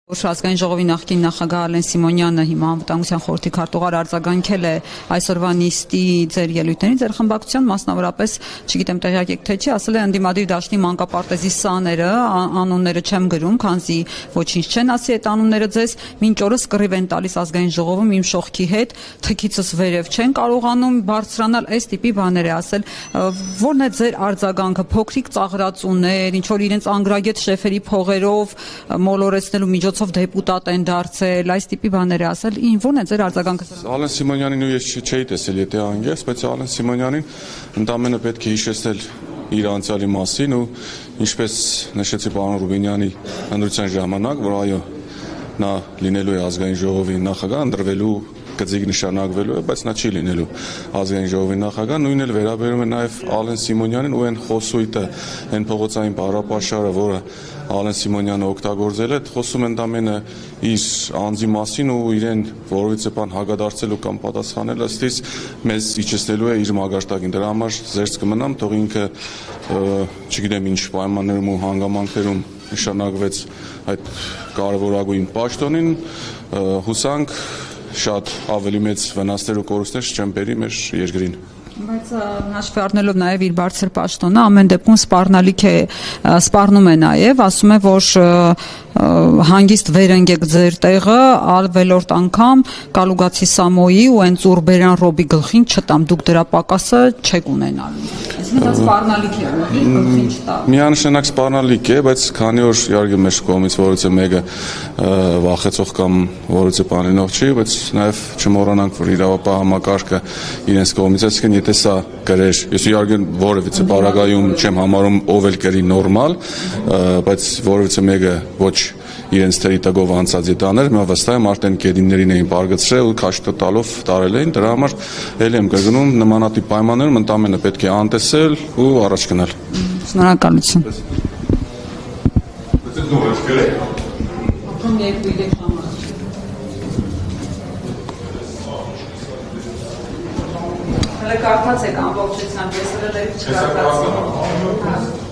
Ազգային ժողովի նախկին նախագահ Ալեն Սիմոնյանը հիմա անվտանգության խորհրդի քարտուղար արձագանքել է այսօրվա նիստի ձեր ելույթներին, ձեր խմբակցության, մասնավորապես, չգիտեմ տեղյակ եք թե չի, ասել է ընդդիմադիր դաշտի մանկապարտեզի սաները, անունները չեմ գրում, քանզի ոչինչ չեն ասի այդ անունները ձեզ, մինչ օրս կռիվ են տալիս ազգային ժողովում իմ շողքի հետ, թքիցս վերև չեն կարողանում բարձրանալ, այս տիպի բաներ է ասել, որն է ձեր արձագանքը, փոքրիկ ծաղրածուներ, ինչ որ իրենց անգրագետ շեֆերի փողերով մոլորեցնելու միջոցով դեպուտատ են դարձել, այս տիպի բաներ է ասել, ո՞րն է ձեր արձագանքը։ Ալեն Սիմոնյանին ու ես չէի տեսել, եթե անգես, բայց Ալեն Սիմոնյանին ընդամենը պետք է հիշեցնել իր անցյալի մասին ու ինչպես նշեցի պարոն Ռուբինյանի ընտրության ժամանակ, որ այո, նա լինելու է ազգային ժողովի նախագահ, ընտրվելու գծիկ նշանակվելու է, բայց նա չի լինելու ազգային ժողովի նախագահ, նույնն էլ վերաբերում է նաև Ալեն Սիմոնյանին ու այն խոսույթը, այն փողոցային բառապաշարը, որը Ալեն Սիմոնյանը օգտագործել է, խոսում են ընդամենը իր անձի մասին ու իրեն որովհետեւ բան հագադարձելու կամ պատասխանել, ըստ իս մեզ իջեցնելու է իր մագարտակին։ Դրա համար զերծ կմնամ, թող ինքը չգիտեմ ինչ պայմաններում ու հանգամանքներում նշանակվեց այդ կարևորագույն պաշտոնին, հուսանք շատ ավելի մեծ վնասներ ու կորուստներ չեն բերի մեր երկրին։ Բայց հաշվի առնելով նաև իր բարձր պաշտոնը, ամեն դեպքում սպառնում է նաև, ասում է, որ հանգիստ վերընկեք ձեր տեղը, ավելորդ անգամ Կալուգացի Սամոյի ու այն Ծուրբերյան Ռոբի գլխին չտամ, դուք դրա պակասը չեք ունենալու։ Այսինքն դա սպառնալիք է, գլխին չտա։ Միանշանակ սպառնալիք է, բայց քանի որ իհարկե մեր կողմից որևէ մեկը վախեցող կամ որևէ բանինով չի, բայց նաև չմոռանանք, որ իրավապահ համակարգը իրենց կողմից, այսինքն եթե սա գրեր, ես իհարկե որևէ բարագայում չեմ համարում ով էլ գրի նորմալ, բայց որևէ մեկը ոչ իրենց թերի տակով անցած ետաներ, մա վստահ եմ արդեն կեդիններին էին բարգացրել ու քաշտը տալով տարել էին, դրա համար ել եմ կրկնում նմանատիպ պայմաններում ընդամենը պետք է անտեսել ու առաջ գնալ։ Շնորհակալություն։ Հələ կարդաց եք ամբողջությամբ, ես հələ չկարդացի։